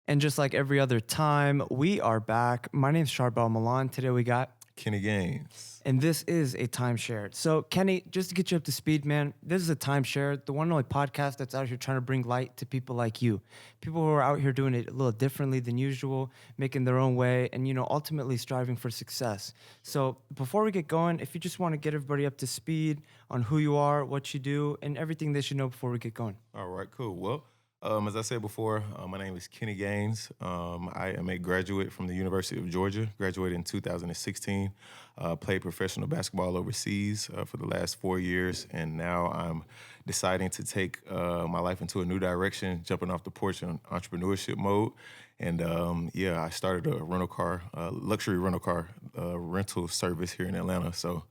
And just like every other time, we are back. My name's Charbel Milan. Today we got, Kenny Gaines. and this is a timeshare. So, Kenny, just to get you up to speed, man, this is a timeshare, the one and only podcast that's out here trying to bring light to people like you, people who are out here doing it a little differently than usual, making their own way, and ultimately striving for success. So, before we get going, if you just want to get everybody up to speed on who you are, what you do, and everything they should know before we get going. All right, cool. Well, as I said before, my name is Kenny Gaines. I am a graduate from the University of Georgia, graduated in 2016, played professional basketball overseas for the last 4 years, and now I'm deciding to take my life into a new direction, jumping off the porch on entrepreneurship mode. And I started a rental car, luxury rental car rental service here in Atlanta. So,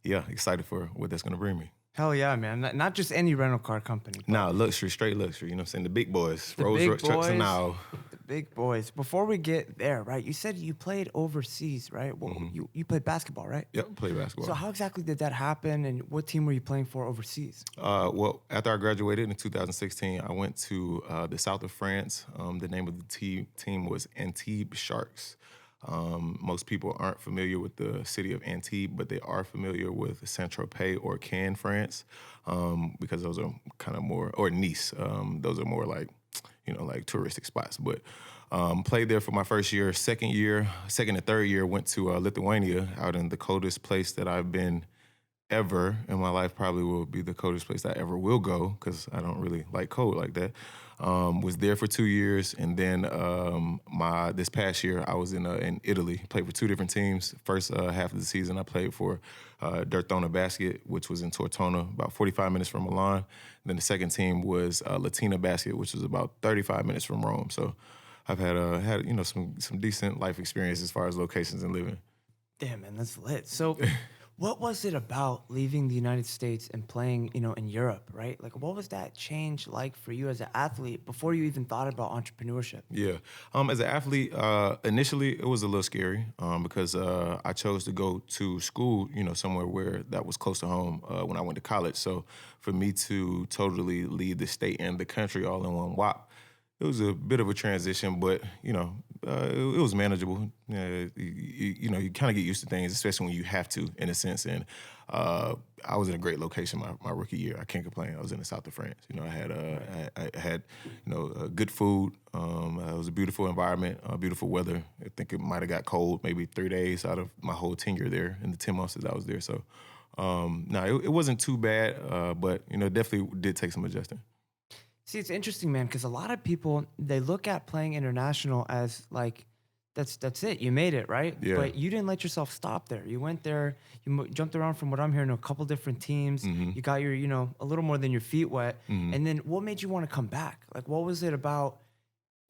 yeah, excited for what that's going to bring me. Hell yeah, man. Not just any rental car company. Nah, luxury, straight luxury. You know what I'm saying? The big boys, The Rolls big Royce trucks and boys. now. The big boys. Before we get there, right? You said you played overseas, right? Well, you played basketball, right? Yep, play basketball. So how exactly did that happen, and what team were you playing for overseas? Well, after I graduated in 2016, I went to the south of France. The name of the team was Antibes Sharks. Most people aren't familiar with the city of Antibes, but they are familiar with Saint-Tropez or Cannes, France, because those are kind of more, or Nice. Those are more like touristic spots. But played there for my first year. Second and third year, went to Lithuania, out in the coldest place that I've been ever in my life. Probably will be the coldest place I ever will go because I don't really like cold like that. Was there for 2 years, and then this past year I was in Italy. Played for two different teams. First half of the season I played for Derthona Basket, which was in Tortona, about 45 minutes from Milan. Then the second team was Latina Basket, which was about 35 minutes from Rome. So I've had some decent life experience as far as locations and living. Damn, man, that's lit. So what was it about leaving the United States and playing, in Europe, right? Like, what was that change like for you as an athlete before you even thought about entrepreneurship? Yeah. As an athlete, initially it was a little scary because I chose to go to school, somewhere where that was close to home when I went to college. So for me to totally leave the state and the country all in one whop, it was a bit of a transition, but it was manageable. You kind of get used to things, especially when you have to, in a sense. And I was in a great location my rookie year. I can't complain. I was in the south of France. I had good food. It was a beautiful environment, beautiful weather. I think it might have got cold maybe 3 days out of my whole tenure there in the 10 months that I was there. So it wasn't too bad, but definitely did take some adjusting. See, it's interesting, man, because a lot of people, they look at playing international as like, that's it. You made it, right? Yeah. But you didn't let yourself stop there. You went there, jumped around from what I'm hearing, a couple different teams. You got your, a little more than your feet wet. And then what made you want to come back? Like, what was it about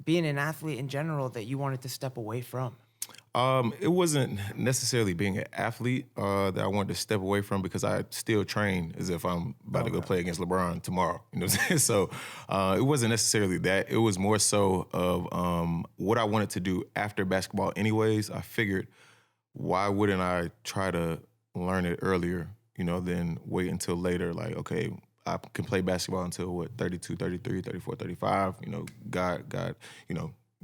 being an athlete in general that you wanted to step away from? It wasn't necessarily being an athlete that I wanted to step away from, because I still train as if I'm about to go play against LeBron tomorrow. You know what I'm saying? So it wasn't necessarily that. It was more so of what I wanted to do after basketball anyways. I figured, why wouldn't I try to learn it earlier, than wait until later? Like, okay, I can play basketball until 32, 33, 34, 35. God,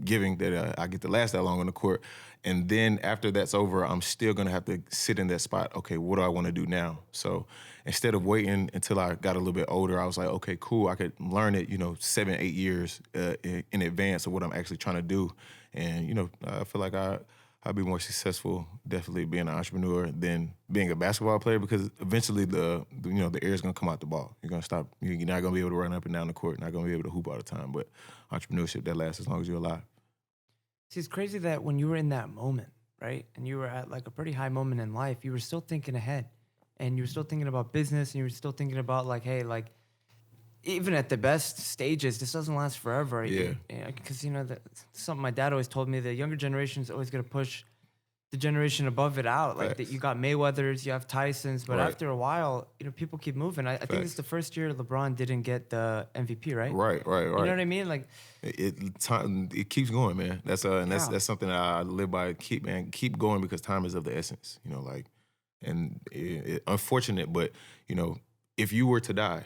giving that I get to last that long on the court. And then after that's over, I'm still going to have to sit in that spot. Okay, what do I want to do now? So instead of waiting until I got a little bit older, I was like, okay, cool. I could learn it, 7, 8 years in advance of what I'm actually trying to do. And, I feel like I'd be more successful definitely being an entrepreneur than being a basketball player, because eventually the air is going to come out the ball. You're going to stop. You're not going to be able to run up and down the court. Not going to be able to hoop all the time. But entrepreneurship, that lasts as long as you're alive. See, it's crazy that when you were in that moment, right, and you were at like a pretty high moment in life, you were still thinking ahead, and you were still thinking about business, and you were still thinking about like, hey, like, even at the best stages, this doesn't last forever. Yeah. Because, something my dad always told me, the younger generation is always going to push the generation above it out. Like, that you got Mayweathers, you have Tysons, but Right. After a while, people keep moving. I think it's the first year LeBron didn't get the MVP, right? Right. You know what I mean? Like, It keeps going, man. That's that's something that I live by. Keep going, because time is of the essence. Unfortunate, but if you were to die,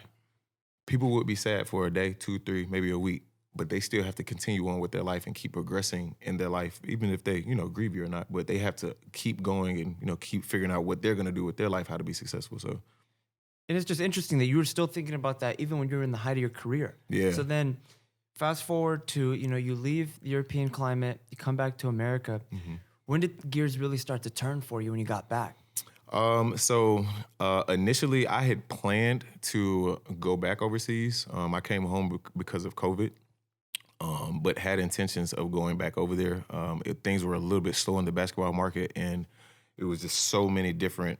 people would be sad for a day, 2, 3, maybe a week. but they still have to continue on with their life and keep progressing in their life, even if they, grieve you or not. But they have to keep going and, keep figuring out what they're going to do with their life, how to be successful. So, And it's just interesting that you were still thinking about that even when you were in the height of your career. yeah. So then fast forward to, you leave the European climate, you come back to America. When did gears really start to turn for you when you got back? Initially I had planned to go back overseas. I came home because of COVID, but had intentions of going back over there. Things were a little bit slow in the basketball market, and it was just so many different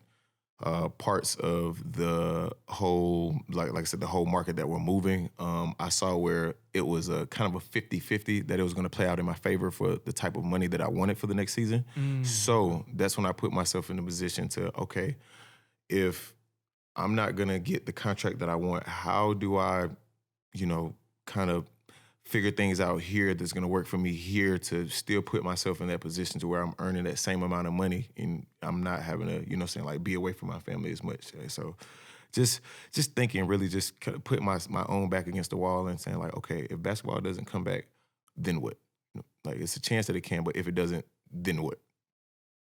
parts of the whole, like I said, the whole market that were moving. I saw where it was a kind of a 50-50 that it was going to play out in my favor for the type of money that I wanted for the next season. So that's when I put myself in a position to, okay, if I'm not going to get the contract that I want, how do I, kind of figure things out here that's going to work for me here to still put myself in that position to where I'm earning that same amount of money and I'm not having to, be away from my family as much. So just thinking, really just kind of putting my own back against the wall and saying, like, okay, if basketball doesn't come back, then what? Like, it's a chance that it can, but if it doesn't, then what?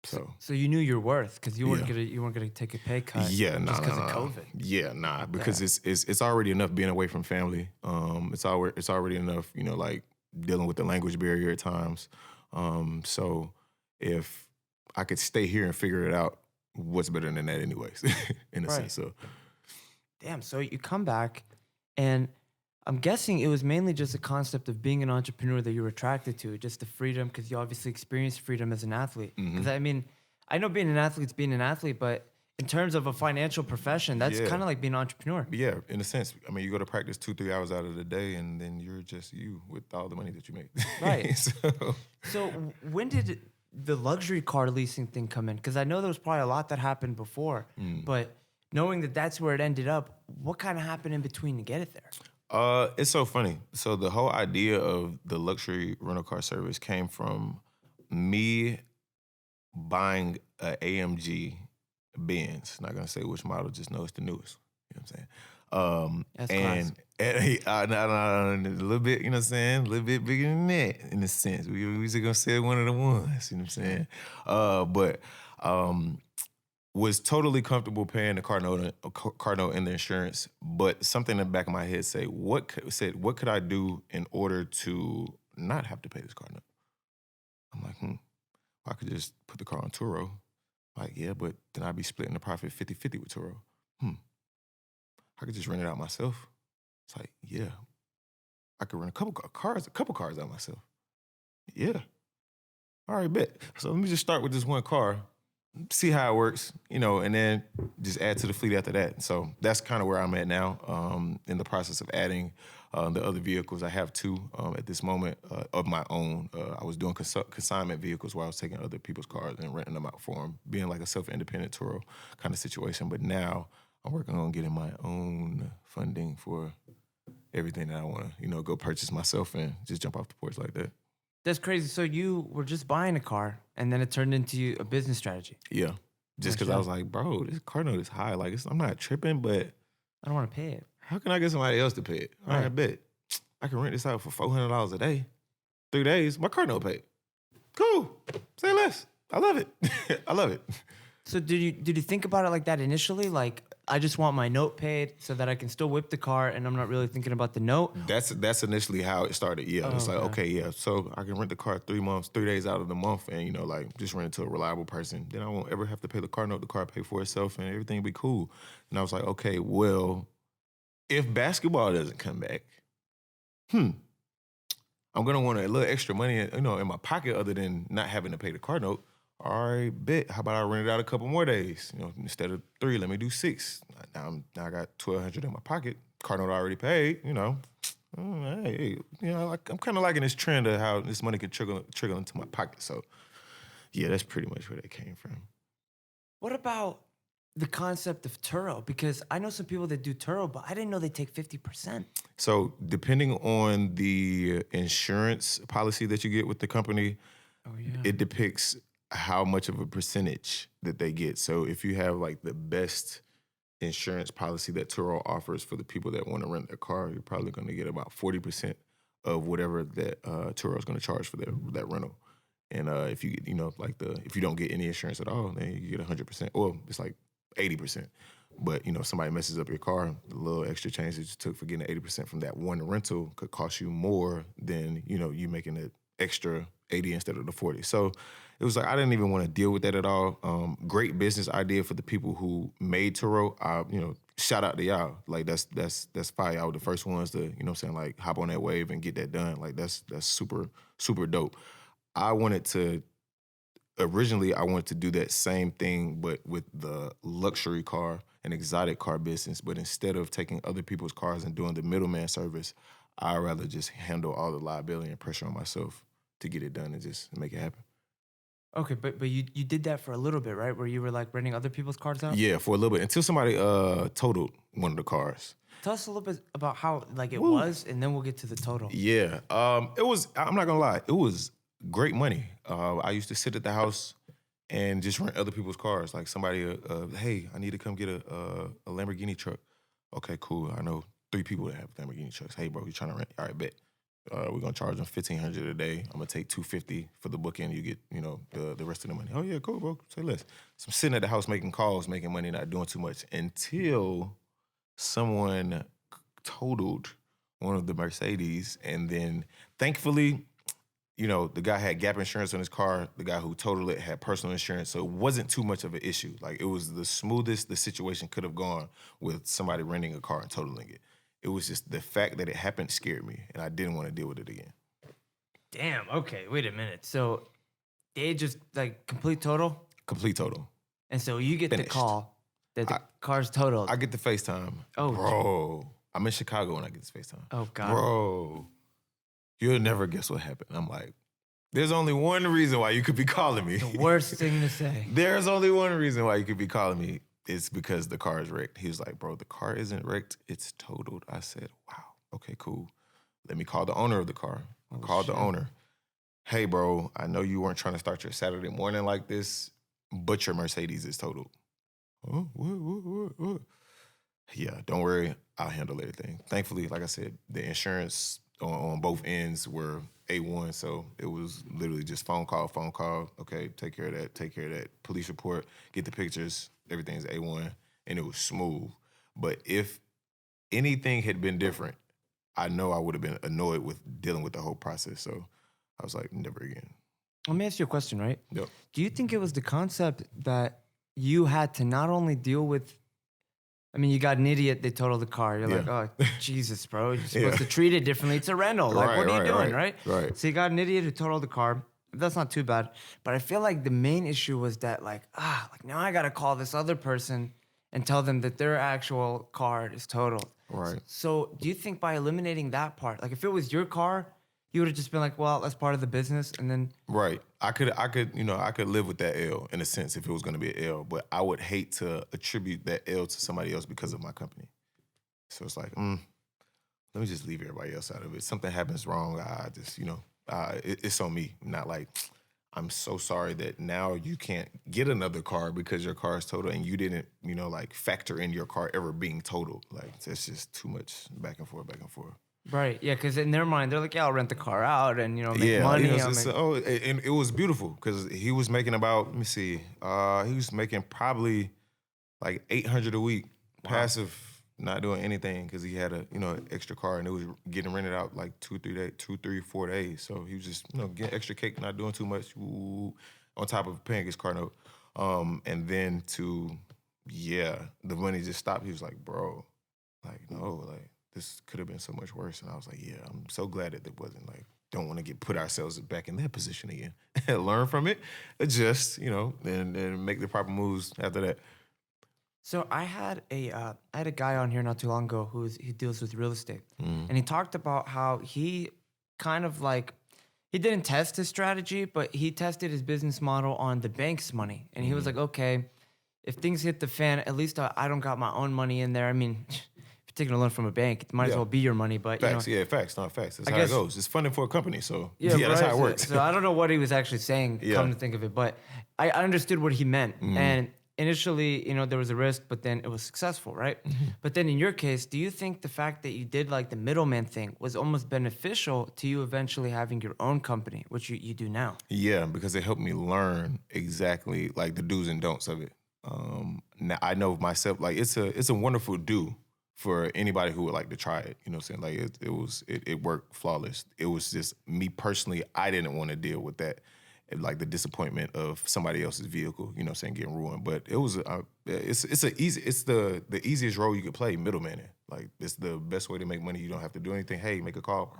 So you knew your worth because you weren't gonna take a pay cut. Yeah, just because of COVID. Yeah, because it's already enough being away from family. It's already enough, like dealing with the language barrier at times. So if I could stay here and figure it out, what's better than that, anyways? In a sense. So, damn. So you come back, and I'm guessing it was mainly just a concept of being an entrepreneur that you were attracted to, just the freedom, because you obviously experienced freedom as an athlete. Because I know being an athlete's being an athlete, but in terms of a financial profession, that's kind of like being an entrepreneur. Yeah, in a sense. I mean, you go to practice 2-3 hours out of the day, and then you're just you with all the money that you make. Right. So when did the luxury car leasing thing come in? Because I know there was probably a lot that happened before, but knowing that that's where it ended up, what kind of happened in between to get it there? It's so funny. So the whole idea of the luxury rental car service came from me buying a AMG Benz. Not gonna say which model, just know it's the newest. You know what I'm saying? That's a little bit, you know what I'm saying? A little bit bigger than that, in a sense. We just gonna say one of the ones, you know what I'm saying? Was totally comfortable paying the car note and the insurance, but something in the back of my head said, what could I do in order to not have to pay this car note? I'm like, I could just put the car on Turo. Like, yeah, but then I'd be splitting the profit 50-50 with Turo. I could just rent it out myself. It's like, yeah, I could rent a couple cars out myself. Yeah. All right, bet. So let me just start with this one car, see how it works, and then just add to the fleet after that. So that's kind of where I'm at now, in the process of adding the other vehicles. I have 2 at this moment of my own. I was doing consignment vehicles where I was taking other people's cars and renting them out for them, being like a self-independent Turo kind of situation. But now I'm working on getting my own funding for everything that I want to, go purchase myself and just jump off the porch like that. That's crazy. So you were just buying a car, and then it turned into a business strategy. Yeah. Just because I was like, bro, this car note is high. Like, I'm not tripping, but I don't want to pay it. How can I get somebody else to pay it? All right, I bet. I can rent this out for $400 a day. 3 days, my car note paid. Cool. Say less. I love it. I love it. So did you think about it like that initially? Like, I just want my note paid so that I can still whip the car and I'm not really thinking about the note? That's initially how it started. Yeah. It's like, okay, yeah. So I can rent the car 3 days out of the month and, just rent it to a reliable person. Then I won't ever have to pay the car note. The car pay for itself and everything will be cool. And I was like, okay, well, if basketball doesn't come back, I'm gonna want a little extra money, in my pocket other than not having to pay the car note. All right, bet. How about I rent it out a couple more days? Instead of 3, let me do 6. Now I got $1,200 in my pocket. Car note already paid. Hey, I'm kind of liking this trend of how this money can trickle into my pocket. So, yeah, that's pretty much where that came from. What about the concept of Turo? Because I know some people that do Turo, but I didn't know they take 50%. So, depending on the insurance policy that you get with the company, it depicts how much of a percentage that they get. So if you have like the best insurance policy that Turo offers for the people that want to rent their car, you're probably going to get about 40% of whatever that Turo is going to charge for that rental. And if you get, if you don't get any insurance at all, then you get 100%. Or it's like 80%. But, somebody messes up your car, the little extra change that you took for getting 80% from that one rental could cost you more than, you making an extra 80 instead of the 40. So it was like, I didn't even want to deal with that at all. Great business idea for the people who made Turo. Shout out to y'all. Like that's fire. Y'all were the first ones to, like hop on that wave and get that done. Like that's super, super dope. Originally I wanted to do that same thing, but with the luxury car and exotic car business. But instead of taking other people's cars and doing the middleman service, I'd rather just handle all the liability and pressure on myself to get it done and just make it happen. Okay, but you did that for a little bit, right? Where you were like renting other people's cars out? Yeah, for a little bit until somebody totaled one of the cars. Tell us a little bit about how it was, and then we'll get to the total. Yeah, it was. I'm not gonna lie, it was great money. I used to sit at the house and just rent other people's cars. Like somebody, hey, I need to come get a Lamborghini truck. Okay, cool. I know 3 people that have Lamborghini trucks. Hey, bro, you trying to rent? All right, bet. We're gonna charge them $1,500 a day. I'm gonna take $250 for the booking. You get, the rest of the money. Oh yeah, cool, bro. Say less. So I'm sitting at the house making calls, making money, not doing too much until someone totaled one of the Mercedes, and then thankfully, the guy had gap insurance on his car. The guy who totaled it had personal insurance, so it wasn't too much of an issue. Like it was the smoothest the situation could have gone with somebody renting a car and totaling it. It was just the fact that it happened scared me, and I didn't want to deal with it again. Damn. Okay. Wait a minute. So they just like complete total? Complete total. And so you get Finished. the call that the car's totaled. I get the FaceTime. Oh, bro. I'm in Chicago when I get this FaceTime. Oh, God. Bro, you'll never guess what happened. I'm like, there's only one reason why you could be calling me. The worst thing to say. There's only one reason why you could be calling me. It's because the car is wrecked. He was like, bro, the car isn't wrecked. It's totaled. I said, wow, okay, cool. Let me call the owner of the car. I called the owner. Hey, bro, I know you weren't trying to start your Saturday morning like this, but your Mercedes is totaled. Oh, what? Yeah, don't worry. I'll handle everything. Thankfully, like I said, the insurance on both ends were A1, so it was literally just phone call. Okay, take care of that. Police report, get the pictures. Everything's A1, and it was smooth. But if anything had been different, I know I would have been annoyed with dealing with the whole process. So I was like, never again. Let me ask you a question, right? Yep. Do you think it was the concept that you had to not only deal with, you got an idiot, they totaled the car. You're like, oh, Jesus, bro. You're supposed to treat it differently. It's a rental. Like, what are you doing, right? Right. So you got an idiot who totaled the car. That's not too bad. But I feel like the main issue was that, now I got to call this other person and tell them that their actual car is totaled. Right. So do you think by eliminating that part, like if it was your car, you would have just been like, well, that's part of the business, and then... Right. I could live with that L in a sense if it was going to be an L, but I would hate to attribute that L to somebody else because of my company. So it's like, let me just leave everybody else out of it. Something happens wrong, I just, it's on me. Not like, I'm so sorry that now you can't get another car because your car is totaled and you didn't, factor in your car ever being totaled. Like, it's just too much back and forth. Right, yeah, because in their mind, they're like, yeah, I'll rent the car out and, make money. And it was beautiful because he was making about, let me see, he was making probably like $800 a week, passive, not doing anything because he had a, extra car and it was getting rented out like 2, 3, 4 days. So he was just, getting extra cake, not doing too much, on top of paying his car note. And then the money just stopped. He was like, bro, this could have been so much worse. And I was like, yeah, I'm so glad that it wasn't don't want to put ourselves back in that position again. Learn from it, adjust, and make the proper moves after that. So I had a guy on here not too long ago he deals with real estate. And he talked about how he kind of he didn't test his strategy, but he tested his business model on the bank's money. And he was like, okay, if things hit the fan, at least I don't got my own money in there. If you're taking a loan from a bank, it might as well be your money. But facts, facts, not facts. That's how it goes. It's funding for a company, so that's how it works. So I don't know what he was actually saying, come to think of it, but I understood what he meant. And initially, there was a risk, but then it was successful, right? But then in your case, do you think the fact that you did like the middleman thing was almost beneficial to you eventually having your own company, which you do now? Yeah, because it helped me learn exactly like the do's and don'ts of it. Now I know myself, like it's a wonderful do for anybody who would like to try it. You know what I'm saying? Like it worked flawless. It was just me personally, I didn't want to deal with that, like the disappointment of somebody else's vehicle, you know what I'm saying, getting ruined. But it was it's the easiest role you could play, middleman. Like it's the best way to make money. You don't have to do anything. Hey, make a call.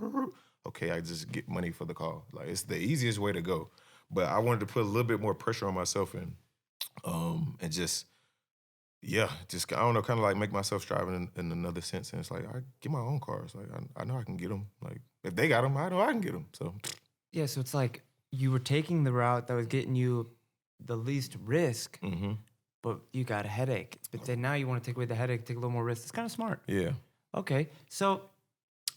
Okay, I just get money for the call. Like it's the easiest way to go. But I wanted to put a little bit more pressure on myself and just just I don't know, kind of like make myself striving in another sense. And it's like I get my own cars. Like I know I can get them. Like if they got them, I know I can get them. So Yeah, so it's like you were taking the route that was getting you the least risk, but you got a headache. But then now you want to take away the headache, take a little more risk. It's kind of smart. yeah. Okay, so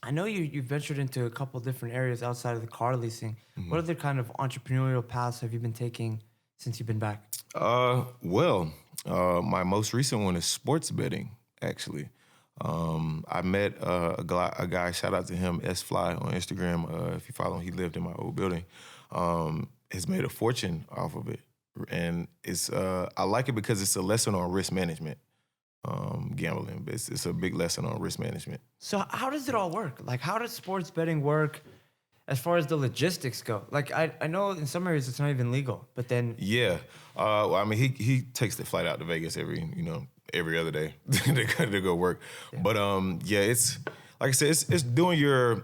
I know you ventured into a couple different areas outside of the car leasing. What other kind of entrepreneurial paths have you been taking since you've been back? My most recent one is sports betting, actually. I met a guy, shout out to him, S Fly on Instagram. If you follow him, he lived in my old building. Has made a fortune off of it. And it's I like it because it's a lesson on risk management. Gambling. It's a big lesson on risk management. So how does it all work? Like, how does sports betting work as far as the logistics go? Like, I know in some areas it's not even legal, but then Yeah. Well, I mean, he takes the flight out to Vegas every other day to go work. Yeah. But it's like I said, it's doing your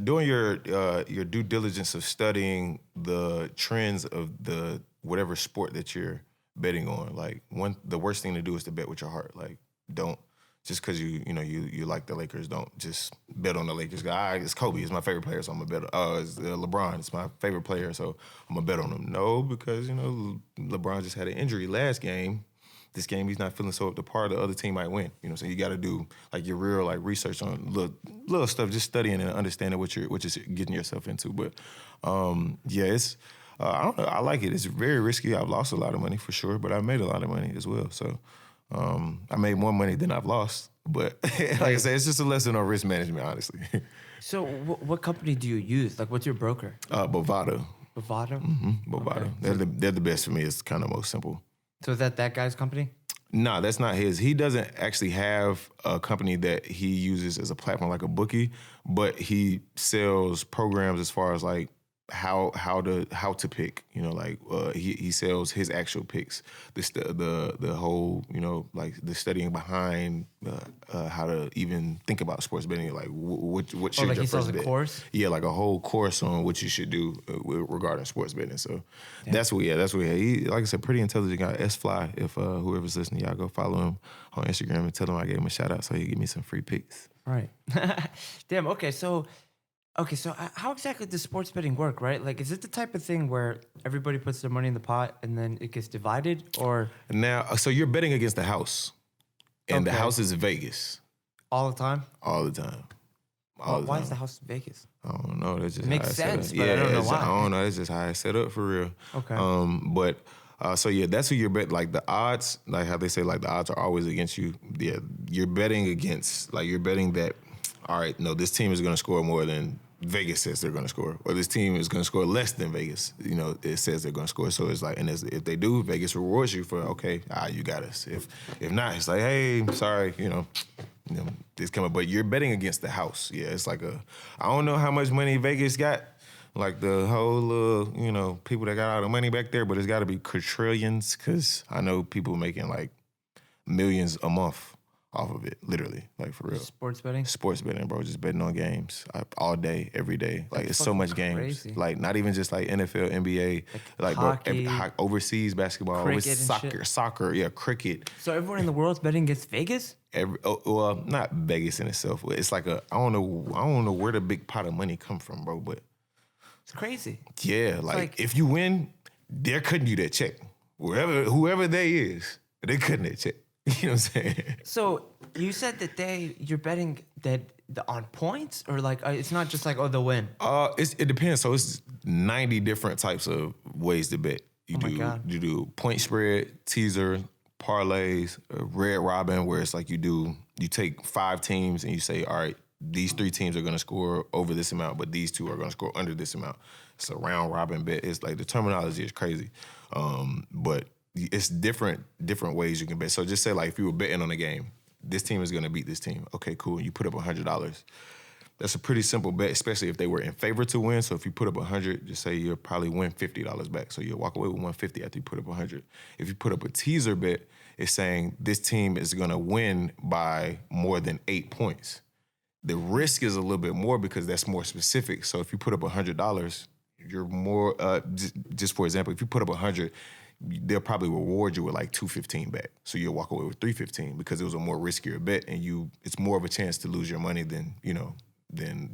due diligence of studying the trends of the whatever sport that you're betting on. Like the worst thing to do is to bet with your heart. Like don't just because you like the Lakers, don't just bet on the Lakers. It's Kobe, it's my favorite player, so I'm gonna bet. It's LeBron, it's my favorite player, so I'm gonna bet on him. No, because LeBron just had an injury last game. This game he's not feeling so up to par. The other team might win. So you got to do like your real like research on little stuff, just studying and understanding what you're getting yourself into. But it's. I don't know. I like it. It's very risky. I've lost a lot of money for sure, but I made a lot of money as well. So I made more money than I've lost. But like I said, it's just a lesson on risk management, honestly. So what company do you use? Like, what's your broker? Bovado. Bovado? Bovado. Okay. They're the best for me. It's kind of most simple. So is that guy's company? No, that's not his. He doesn't actually have a company that he uses as a platform like a bookie, but he sells programs as far as like how to pick. He sells his actual picks. The whole like the studying behind how to even think about sports betting. Like what should like your he sells first a bet? course? Yeah, like a whole course on what you should do regarding sports betting. So that's what he, like I said, pretty intelligent guy. S Fly. If whoever's listening, y'all go follow him on Instagram and tell him I gave him a shout out so he give me some free picks. Right. Damn. Okay. So how exactly does sports betting work? Right. Like, is it the type of thing where everybody puts their money in the pot and then it gets divided, or now? So you're betting against the house, and the house is Vegas all the time? All the time. Why is the house in Vegas? I don't know. That's just it makes how sense, set up. but I don't know why. I don't know. That's just how it's set up for real. Okay. That's who you're betting. Like the odds, like how they say, like the odds are always against you. Yeah, you're betting against. Like you're betting that. All right, no, this team is going to score more than Vegas says they're going to score, or this team is going to score less than Vegas. It says they're going to score. So it's like, and if they do, Vegas rewards you for you got us. If not, it's like, hey, sorry, this coming. But you're betting against the house. Yeah, it's like I don't know how much money Vegas got. Like the whole, people that got all the money back there, but it's got to be quadrillions because I know people making like millions a month off of it, literally, like for real. Sports betting? Sports betting, bro. Just betting on games all day, every day. Like it's so much games. Crazy. Like not even just like NFL, NBA, like hockey, bro, overseas basketball, cricket and soccer, yeah, cricket. So everyone in the world's betting against Vegas? Well, not Vegas in itself. It's like I don't know where the big pot of money come from, bro. But it's crazy. Yeah, like if you win, they're cutting you that check. Whoever they is, they're cutting that check. You know what I'm saying? So you said that you're betting that on points, or like it's not just like they'll win. It depends. So it's 90 different types of ways to bet. You do point spread, teaser, parlays, red robin, where it's like you take 5 teams and you say, all right, these 3 teams are going to score over this amount, but these 2 are going to score under this amount. It's a round robin bet. It's like the terminology is crazy, but it's different ways you can bet. So just say like if you were betting on a game, this team is going to beat this team. Okay, cool. You put up $100. That's a pretty simple bet, especially if they were in favor to win. So if you put up 100, just say you'll probably win $50 back. So you'll walk away with 150 after you put up 100. If you put up a teaser bet, it's saying this team is going to win by more than 8 points. The risk is a little bit more because that's more specific. So if you put up $100, you're more, just for example, if you put up 100, they'll probably reward you with like $215 back. So you'll walk away with $315 because it was a more riskier bet, and it's more of a chance to lose your money than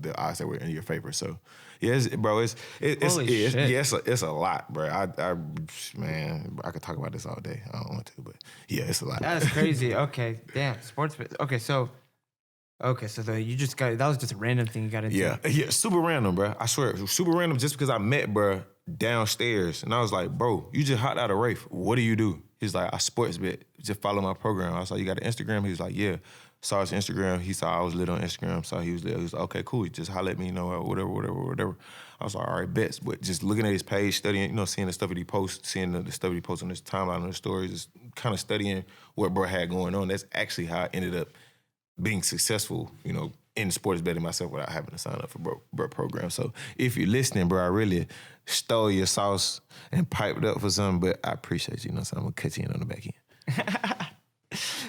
the odds that were in your favor. So yeah, it's a lot, bro. Man, I could talk about this all day. I don't want to, but yeah, it's a lot. That's crazy. Okay, damn, sports bet. Okay, so you just got, that was just a random thing you got into. Yeah, super random, bro. I swear, super random. Just because I met bro downstairs, and I was like, bro, you just hopped out of Rafe. What do you do? He's like, I sports bet. Just follow my program. I was like, you got an Instagram? He was like, yeah. Saw his Instagram. He saw I was lit on Instagram. Saw he was lit. He was like, okay, cool. Just holler at me, whatever. I was like, all right, bets. But just looking at his page, studying, seeing the stuff that he posts, seeing the stuff that he posts on his timeline, on his stories, just kind of studying what bro had going on. That's actually how I ended up being successful, in sports betting myself without having to sign up for bro program. So if you're listening, bro, I really stole your sauce and piped up for something, but I appreciate you. So I'm going to cut you in on the back end.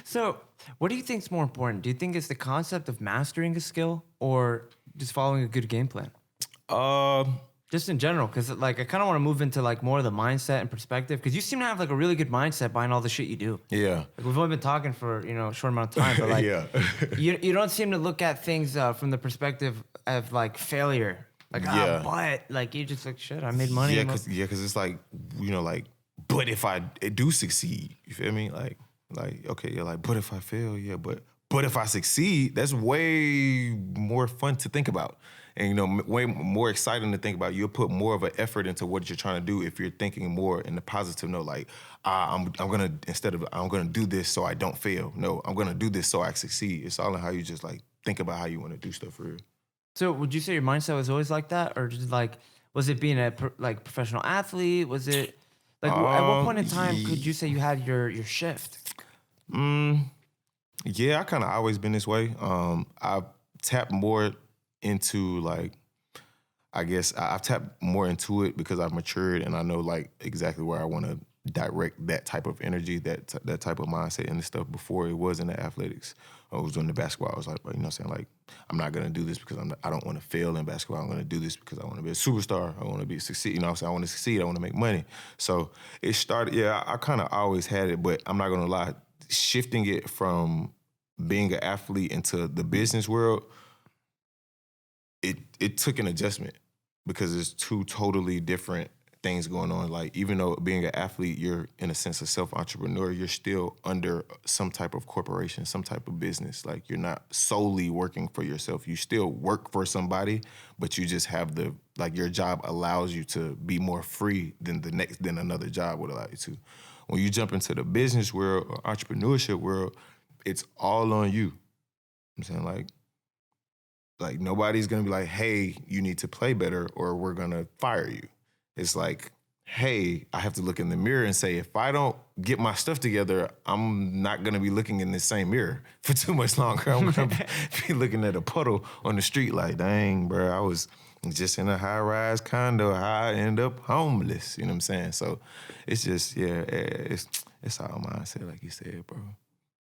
So what do you think is more important? Do you think it's the concept of mastering a skill or just following a good game plan? Just in general, because like I kind of want to move into like more of the mindset and perspective, because you seem to have like a really good mindset behind all the shit you do. Yeah. Like we've only been talking for a short amount of time, but like yeah. you don't seem to look at things from the perspective of like failure. Like but like you just like shit. I made money. Yeah, because it's like but if I do succeed, you feel me? Like okay, you're like, but if I fail, yeah, but if I succeed, that's way more fun to think about. And, way more exciting to think about. You'll put more of an effort into what you're trying to do if you're thinking more in the positive note, like, I'm going to do this so I don't fail. No, I'm going to do this so I succeed. It's all in how you just, like, think about how you want to do stuff for real. So would you say your mindset was always like that? Or just, like, was it being a, professional athlete? Was it, like, at what point in time could you say you had your shift? Yeah, I kind of always been this way. I've tapped more into I've tapped more into it because I've matured and I know like exactly where I want to direct that type of energy, that type of mindset and the stuff. Before it was in the athletics, I was doing the basketball. I was like, like I'm not gonna do this because I don't want to fail in basketball. I'm gonna do this because I want to be a superstar. I want to succeed. I want to succeed. I want to make money. So it started. Yeah, I kind of always had it, but I'm not gonna lie. Shifting it from being an athlete into the business world, it took an adjustment because there's 2 totally different things going on. Like, even though being an athlete, you're in a sense a self-entrepreneur, you're still under some type of corporation, some type of business. Like, you're not solely working for yourself. You still work for somebody, but you just have your job allows you to be more free than another job would allow you to. When you jump into the business world or entrepreneurship world, it's all on you. I'm saying, like nobody's gonna be like, hey, you need to play better or we're gonna fire you. It's like, hey, I have to look in the mirror and say, if I don't get my stuff together, I'm not gonna be looking in the same mirror for too much longer. I'm gonna be looking at a puddle on the street like, dang, bro, I was just in a high-rise condo, how I end up homeless, you know what I'm saying? So it's just, it's all mindset, like you said, bro,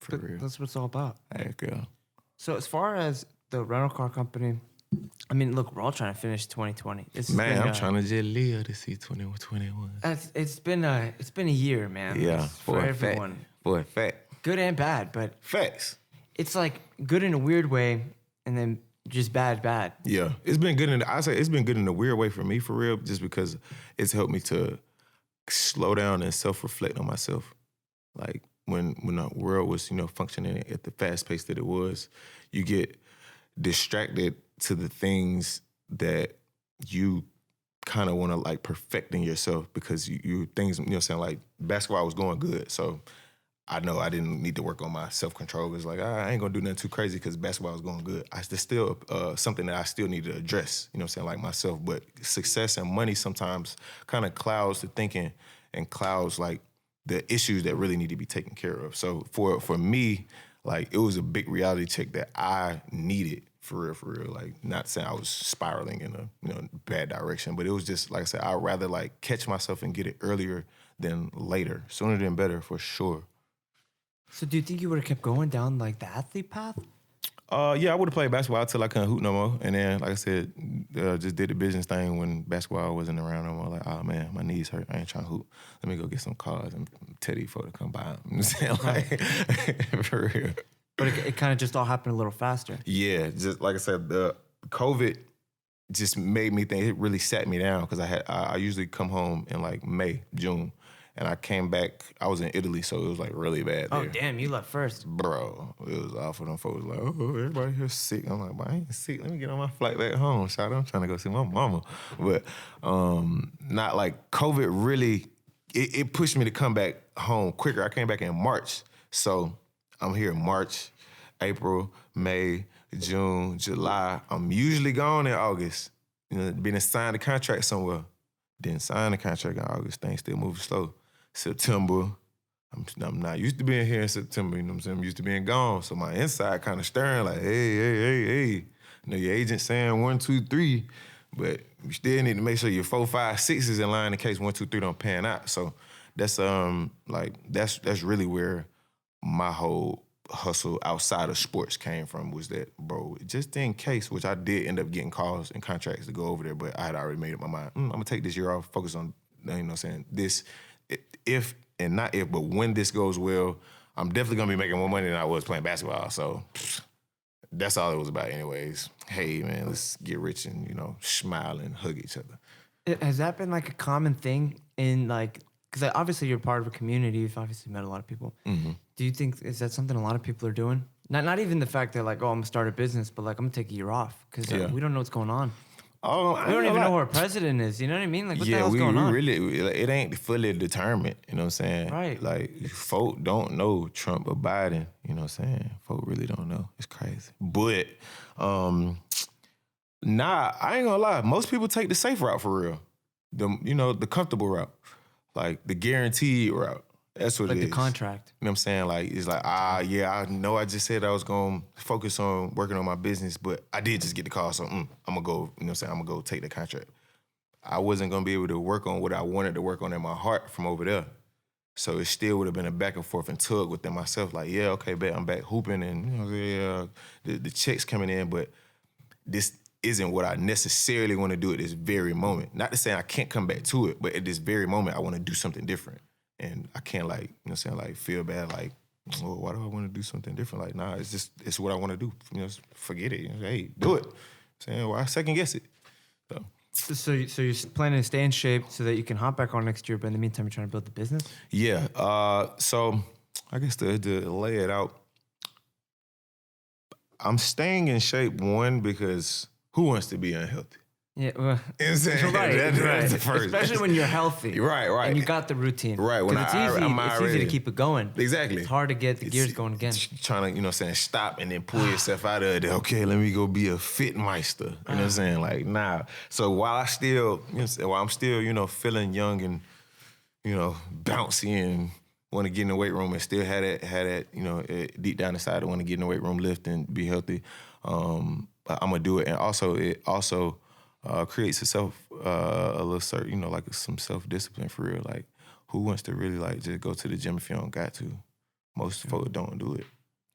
for real. That's what it's all about. Heck yeah. So as far as the rental car company, I mean, look, we're all trying to finish 2020. I'm trying to just live to see 2021. It's been a year, man. Yeah, for everyone. For a fact. Good and bad, but facts. It's like good in a weird way, and then just bad. Yeah, it's been good it's been good in a weird way for me, for real, just because it's helped me to slow down and self-reflect on myself. Like when the world was, functioning at the fast pace that it was, you get distracted to the things that you kind of want to like perfect in yourself because you things, like basketball was going good. So I know I didn't need to work on my self-control. It's like, I ain't gonna do nothing too crazy because basketball was going good. There's still something that I still need to address, you know what I'm saying, like myself. But success and money sometimes kind of clouds the thinking and clouds like the issues that really need to be taken care of. So for me, like it was a big reality check that I needed for real. Like not saying I was spiraling in a bad direction, but it was just like I said, I'd rather like catch myself and get it earlier than later. Sooner than better for sure. So do you think you would have kept going down like the athlete path? Yeah, I would have played basketball until I couldn't hoop no more. And then, like I said, just did the business thing when basketball wasn't around no more. Like, oh man, my knees hurt. I ain't trying to hoop. Let me go get some cars and tell these folks to come by. You know what I'm saying? Like, for real. But it kind of just all happened a little faster. Yeah, just like I said, the COVID just made me think. It really sat me down because I usually come home in like May, June. And I came back, I was in Italy, so it was like really bad there. Oh, damn, you left first. Bro, it was awful. Them folks like, oh, everybody here sick. I'm like, I ain't sick. Let me get on my flight back home. Shout out, I'm trying to go see my mama. But not like COVID really, it pushed me to come back home quicker. I came back in March. So I'm here in March, April, May, June, July. I'm usually gone in August. You know, been to sign the contract somewhere. Didn't sign the contract in August. Things still moving slow. September, I'm not used to being here in September, you know what I'm saying? I'm used to being gone. So my inside kind of stirring like, hey. You know, your agent saying 1, 2, 3, but you still need to make sure your 4, 5, 6 is in line in case 1, 2, 3 don't pan out. So that's that's really where my whole hustle outside of sports came from, was that, bro, just in case, which I did end up getting calls and contracts to go over there, but I had already made up my mind. I'm gonna take this year off, focus on, you know what I'm saying, this. If, and not if, but when this goes well, I'm definitely gonna be making more money than I was playing basketball. So that's all it was about anyways. Hey man, let's get rich and, you know, smile and hug each other. Has that been like a common thing in like, because obviously you're part of a community, you've obviously met a lot of people. Mm-hmm. Do you think, is that something a lot of people are doing? Not even the fact that like, oh, I'm gonna start a business, but like I'm gonna take a year off because we don't know what's going on. Oh, we don't even know who our president is. You know what I mean? Like, what the hell's going on? It ain't fully determined. You know what I'm saying? Right. Like, folk don't know Trump or Biden. You know what I'm saying? Folk really don't know. It's crazy. But, I ain't gonna lie. Most people take the safe route for real. The comfortable route. Like, the guaranteed route. That's what it is. Like the contract. You know what I'm saying? Like, it's like, I know I just said I was going to focus on working on my business, but I did just get the call, so I'm going to go, you know what I'm saying? I'm going to go take the contract. I wasn't going to be able to work on what I wanted to work on in my heart from over there. So it still would have been a back and forth and tug within myself. Like, yeah, okay, bet I'm back hooping and, the checks coming in, but this isn't what I necessarily want to do at this very moment. Not to say I can't come back to it, but at this very moment, I want to do something different. And I can't like, you know what I'm saying, like feel bad, like, well, why do I want to do something different? Like, nah, it's what I want to do. You know, forget it. Hey, do it. Saying, well, I second guess it. So you're planning to stay in shape so that you can hop back on next year, but in the meantime, you're trying to build the business? Yeah. So I guess to lay it out, I'm staying in shape, one, because who wants to be unhealthy? Yeah, well, that's the first. Especially when you're healthy. Right. And you got the routine. Right. When it's easy to keep it going. Exactly. It's hard to get the gears going again. Trying to, you know what I'm saying, stop and then pull yourself out of it. Okay, let me go be a fit meister. You know what I'm saying? Like, nah. So while I'm still, feeling young and, bouncy and want to get in the weight room and still have that, deep down inside I want to get in the weight room, lift and be healthy, I'm going to do it. And also, it creates a little certain, like some self-discipline for real. Like, who wants to really like just go to the gym if you don't got to? Most folks don't do it.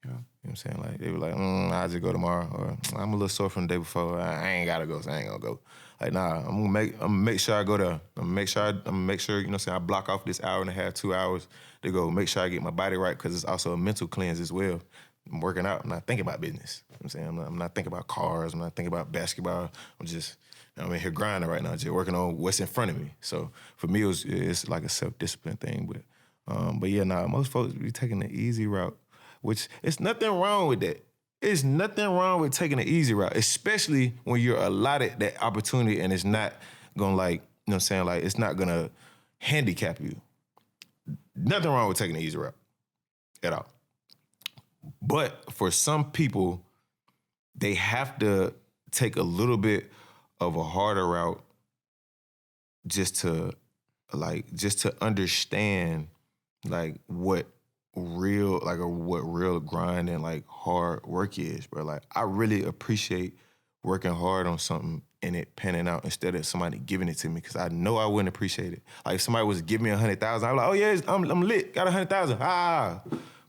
Yeah. You know what I'm saying? Like, they were like, I'll just go tomorrow, or I'm a little sore from the day before. I ain't gotta go, so I ain't gonna go. Like, nah, I'm gonna make sure I go there. I'm gonna make sure, you know what I'm saying, I block off this hour and a half, 2 hours to go make sure I get my body right, because it's also a mental cleanse as well. I'm working out, I'm not thinking about business. You know what I'm saying? I'm not thinking about cars, I'm not thinking about basketball. I'm in here grinding right now, just working on what's in front of me. So for me, it's like a self-discipline thing. But yeah, most folks be taking the easy route, which it's nothing wrong with that. It's nothing wrong with taking the easy route, especially when you're allotted that opportunity and it's not gonna it's not gonna handicap you. Nothing wrong with taking the easy route. at all. But for some people, they have to take a little bit of a harder route just to understand like what real grind and like hard work is, bro. Like I really appreciate working hard on something and it panning out instead of somebody giving it to me, because I know I wouldn't appreciate it. Like if somebody was giving me 100,000, I'm like, oh yeah, I'm lit, got 100,000,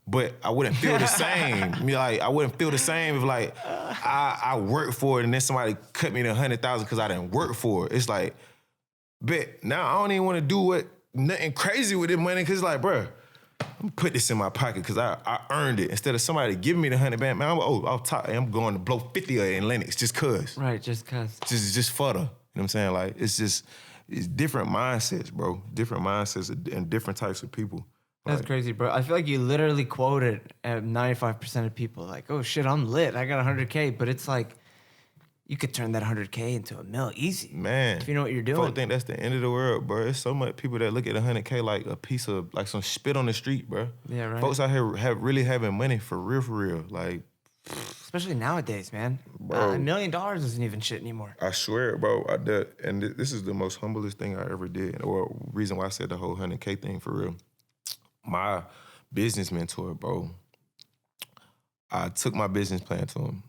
But I wouldn't feel the same. I wouldn't feel the same if like I worked for it and then somebody cut me the 100,000 because I didn't work for it. It's like, bet now I don't even want to do nothing crazy with this money, because like, bruh, I'm gonna put this in my pocket because I earned it. Instead of somebody giving me the 100 band, man, I'm going to blow 50 in Lennox just cause. Right, just cause. Just for the, you know what I'm saying? Like it's different mindsets, bro. Different mindsets and different types of people. That's crazy, bro. I feel like you literally quoted 95% of people like, oh shit, I'm lit. I got 100K. But it's like, you could turn that 100K into $1 million easy. Man. If you know what you're doing. Folks think that's the end of the world, bro. There's so much people that look at 100K like a piece of, like some spit on the street, bro. Yeah, right. Folks out here really having money for real. Like, especially nowadays, man. Bro. $1 million isn't even shit anymore. I swear, bro. This is the most humblest thing I ever did, or reason why I said the whole 100K thing for real. My business mentor, bro, I took my business plan to him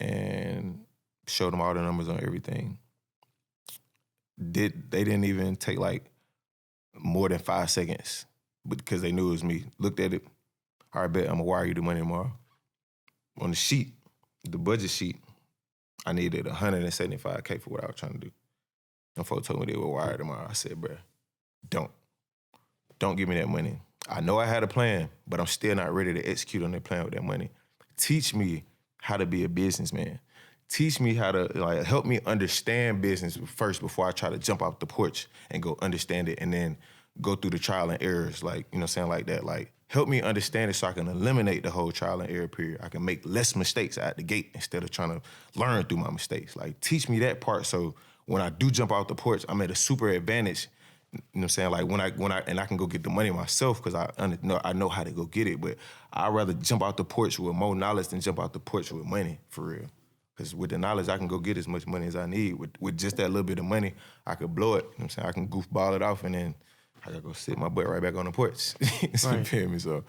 and showed him all the numbers on everything. They didn't even take like more than 5 seconds because they knew it was me. Looked at it. All right, bet I'm gonna wire you the money tomorrow. On the sheet, the budget sheet, I needed $175K for what I was trying to do. And folks told me they would wire tomorrow. I said, bro, don't give me that money. I know I had a plan, but I'm still not ready to execute on that plan with that money. Teach me how to be a businessman. Teach me how to, help me understand business first before I try to jump off the porch and go understand it and then go through the trial and errors, like that. Like, help me understand it so I can eliminate the whole trial and error period. I can make less mistakes out the gate instead of trying to learn through my mistakes. Like, teach me that part so when I do jump off the porch, I'm at a super advantage. You know what I'm saying? Like, when I can go get the money myself because I know how to go get it. But I'd rather jump out the porch with more knowledge than jump out the porch with money, for real. Because with the knowledge, I can go get as much money as I need. With just that little bit of money, I could blow it. You know what I'm saying? I can goofball it off and then I gotta go sit my butt right back on the porch. So, Right. you feel me? So,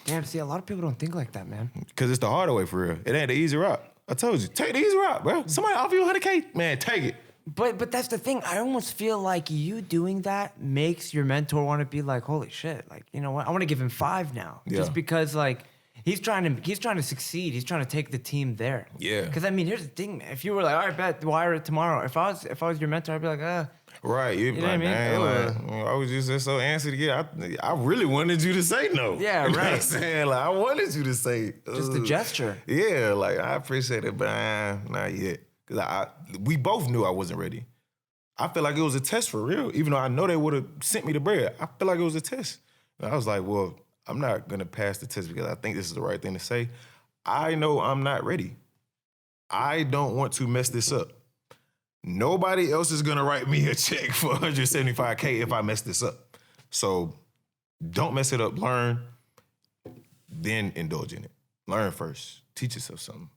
Damn, see, a lot of people don't think like that, man. because it's the harder way, for real. It ain't the easy route. I told you, take the easy route, bro. Somebody offer you 100K, man, take it. But that's the thing. I almost feel like you doing that makes your mentor want to be like, holy shit, like, you know what? I want to give him 5 now. Yeah. Just because like he's trying to succeed. He's trying to take the team there. Yeah. Because I mean, here's the thing, man. If you were like, all right, bet, wire it tomorrow. If I was your mentor, I'd be like, Right, you know what I mean? I was just so antsy to get. I really wanted you to say no. Yeah, You know what I'm right. saying? Like, I wanted you to say. just a gesture. Yeah, like, I appreciate it, but not yet. Because we both knew I wasn't ready. I feel like it was a test for real, even though I know they would have sent me the bread. I feel like it was a test. And I was like, well, I'm not going to pass the test because I think this is the right thing to say. I know I'm not ready. I don't want to mess this up. Nobody else is going to write me a check for $175K if I mess this up. So don't mess it up. Learn, then indulge in it. Learn first. Teach yourself something.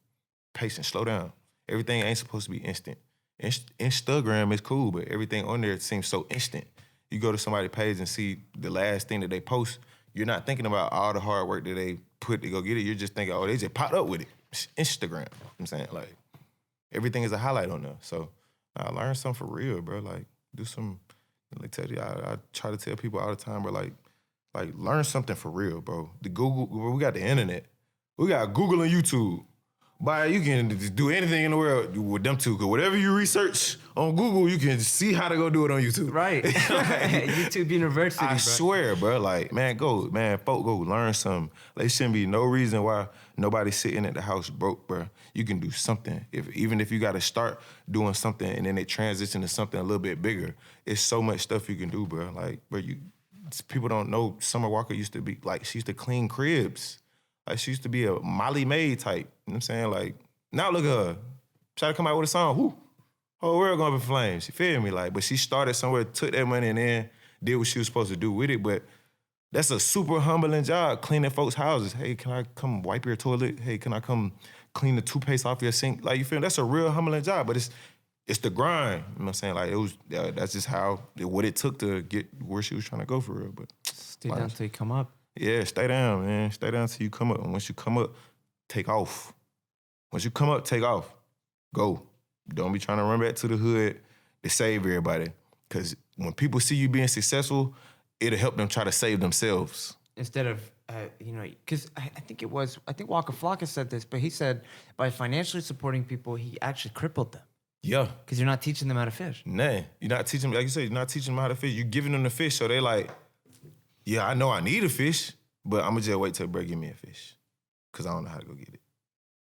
Patience. Slow down. Everything ain't supposed to be instant. Instagram is cool, but everything on there seems so instant. You go to somebody's page and see the last thing that they post, you're not thinking about all the hard work that they put to go get it. You're just thinking, oh, they just popped up with it. It's Instagram. You know what I'm saying? Like, everything is a highlight on there. So I learn something for real, bro. Like, do some, like, I try to tell people all the time, bro, like learn something for real, bro. The Google, we got the internet. We got Google and YouTube. But you can do anything in the world with them two. Because whatever you research on Google, you can see how to go do it on YouTube. Right. YouTube University, I bro. swear, bro. Like, folk go learn something. Like, there shouldn't be no reason why nobody's sitting at the house broke, bro. You can do something. Even if you got to start doing something and then it transition to something a little bit bigger, it's so much stuff you can do, bro. Like, bro, people don't know Summer Walker used to be, like, she used to clean cribs. Like, she used to be a Molly Mae type. You know what I'm saying? Like, now look at her. Try to come out with a song. Whoo. Whole world going up in flames. You feel me? Like, but she started somewhere, took that money, and then did what she was supposed to do with it. But That's a super humbling job, cleaning folks' houses. Hey, can I come wipe your toilet? Hey, can I come clean the toothpaste off your sink? Like, you feel me? That's a real humbling job, but it's the grind. You know what I'm saying? Like, that's just what it took to get where she was trying to go for real. But Stay down till you come up. yeah, stay down, man. Stay down till you come up. And once you come up, take off. Once you come up, take off. Go. Don't be trying to run back to the hood to save everybody. Because when people see you being successful, it'll help them try to save themselves. Instead of, because I think Waka Flocka said this, but he said by financially supporting people, he actually crippled them. Yeah. Because you're not teaching them how to fish. Nah. You're not teaching them, like you said, you're not teaching them how to fish. You're giving them the fish, so they like, yeah, I know I need a fish, but I'm going to just wait till bro give me a fish. Because I don't know how to go get it.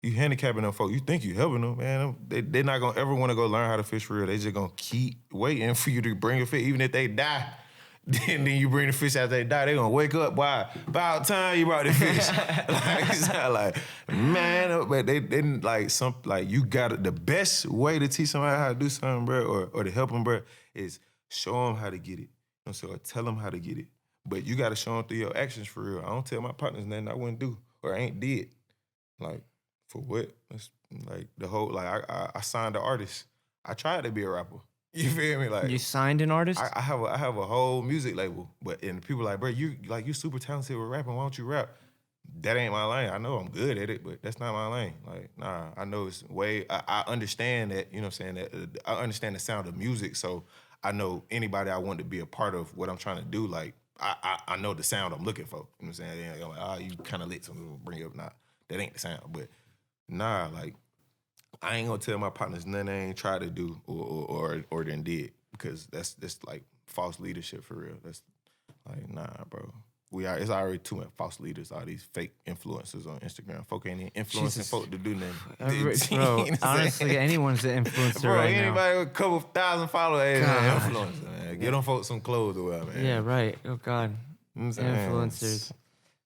You handicapping them folks. You think you helping them, man. They're not going to ever want to go learn how to fish for real. They just going to keep waiting for you to bring a fish. Even if they die, then you bring the fish after they die, they going to wake up. Why? About time you brought the fish. like, man, but they didn't you got it. The best way to teach somebody how to do something, bro, or to help them, bro, is show them how to get it. You know, so tell them how to get it. But you got to show them through your actions for real. I don't tell my partners nothing I wouldn't do or ain't did. Like, for what? It's like the whole, like, I signed an artist. I tried to be a rapper. You feel me? Like, you signed an artist? I have a whole music label, and people like, bro, you super talented with rapping. Why don't you rap? That ain't my lane. I know I'm good at it, but that's not my lane. Like, nah, I know it's way. I understand that. You know what I'm saying? That I understand the sound of music, so I know anybody I want to be a part of what I'm trying to do. Like, I know the sound I'm looking for. You know what I'm saying? I'm like, you kind of lit, so bring it up. Nah, that ain't the sound. But nah, like, I ain't gonna tell my partners nothing I ain't tried to do or then did, because that's like false leadership for real. That's like, nah, bro. It's already too much false leaders, all these fake influencers on Instagram. Folk ain't even influencing folk to do nothing. Bro, honestly, anyone's an influencer bro, right anybody now. with a couple thousand followers, hey, man, influencer, man. Get them folks some clothes or whatever, man. Yeah, right. Oh, God. Influencers.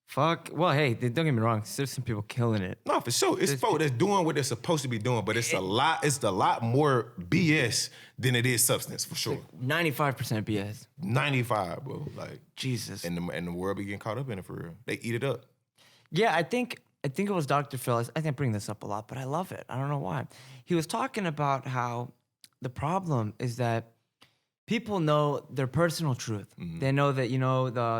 Fuck. Well, hey, don't get me wrong. There's some people killing it. No, for sure. It's folk that's doing what they're supposed to be doing, but it's a lot more BS than it is substance, for sure. 95% BS. 95, bro. Like, Jesus. And the world be getting caught up in it for real. They eat it up. Yeah, I think it was Dr. Phil. I think I bring this up a lot, but I love it. I don't know why. He was talking about how the problem is that people know their personal truth. Mm-hmm. They know that,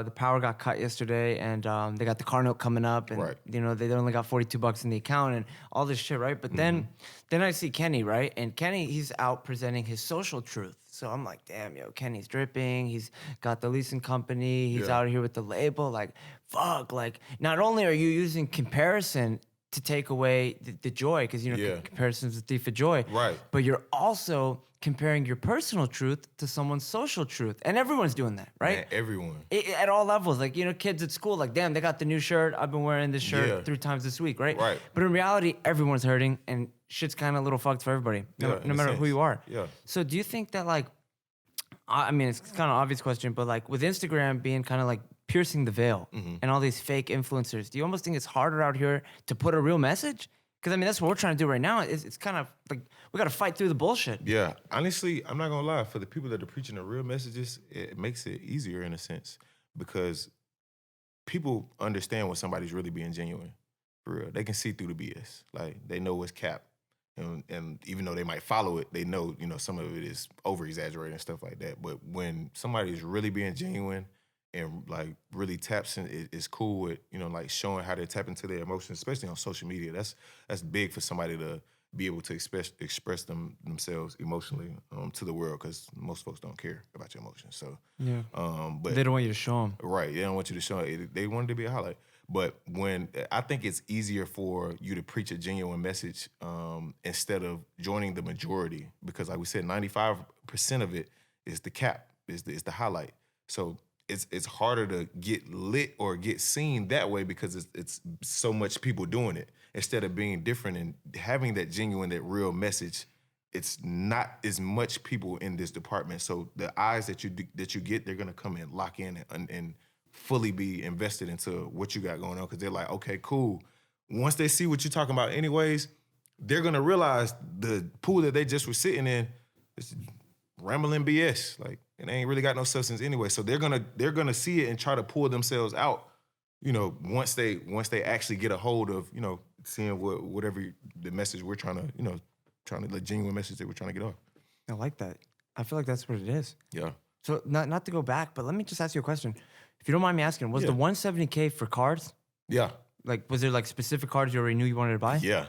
the power got cut yesterday, and they got the car note coming up, and right. They only got $42 in the account and all this shit, right? But then I see Kenny, right? And Kenny, he's out presenting his social truth. So I'm like, damn, Kenny's dripping. He's got the leasing company. He's out here with the label. Like, fuck. Like, not only are you using comparison to take away the joy, because comparison's the thief of joy. Right. But you're also comparing your personal truth to someone's social truth, and everyone's doing that, right? Man, everyone. At all levels, like kids at school, like, damn, they got the new shirt. I've been wearing this shirt 3 times this week, right? Right. But in reality, everyone's hurting, and shit's kind of a little fucked for everybody, no matter who you are. Yeah. So do you think that, like, I mean, it's kind of an obvious question, but like with Instagram being kind of like piercing the veil and all these fake influencers, do you almost think it's harder out here to put a real message? Because, I mean, that's what we're trying to do right now. It's kind of like we got to fight through the bullshit. Yeah. Honestly, I'm not going to lie. For the people that are preaching the real messages, it makes it easier in a sense, because people understand when somebody's really being genuine. For real. They can see through the BS. Like, they know what's cap. And even though they might follow it, they know, some of it is over-exaggerated and stuff like that. But when somebody is really being genuine and, like, really taps in, is cool with, like, showing how they tap into their emotions, especially on social media. That's big for somebody to be able to express themselves emotionally to the world, because most folks don't care about your emotions. So yeah, but they don't want you to show them. Right, they don't want you to show it. They want it to be a highlight. But when I think it's easier for you to preach a genuine message instead of joining the majority, because like we said, 95% of it is the cap, is the highlight. So it's harder to get lit or get seen that way, because it's so much people doing it. Instead of being different and having that genuine, that real message, it's not as much people in this department. So the eyes that you get, they're gonna come and lock in and fully be invested into what you got going on, because they're like, okay, cool. Once they see what you're talking about anyways, they're going to realize the pool that they just were sitting in is rambling BS. Like, and they ain't really got no substance anyway. So they're gonna see it and try to pull themselves out, once they actually get a hold of, seeing whatever the message we're trying to the genuine message that we're trying to get off. I like that. I feel like that's what it is. Yeah. So not to go back, but let me just ask you a question. If you don't mind me asking, was the 170K for cars? Yeah. Like, was there like specific cars you already knew you wanted to buy? Yeah.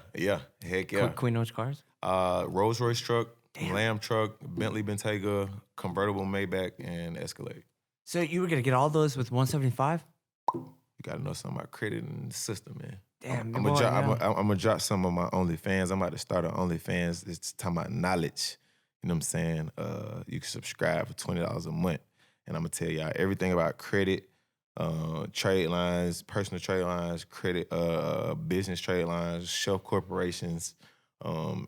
Heck yeah. Can we know which cars? Rolls Royce truck, Lamb truck, Bentley Bentayga, convertible Maybach, and Escalade. So you were gonna get all those with 175? You gotta know something about credit and the system, man. Damn, I'm gonna drop some of my OnlyFans. I'm about to start an OnlyFans. It's talking about knowledge. You know what I'm saying? You can subscribe for $20 a month, and I'm gonna tell y'all everything about credit, trade lines, personal trade lines, credit, business trade lines, shelf corporations,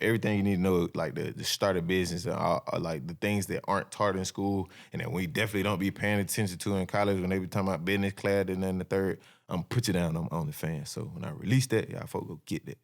everything you need to know, like the start a business, and all, like the things that aren't taught in school, and that we definitely don't be paying attention to in college when they be talking about business class and then the third. I'm gonna put you down on OnlyFans. So when I release that, y'all folks go get that.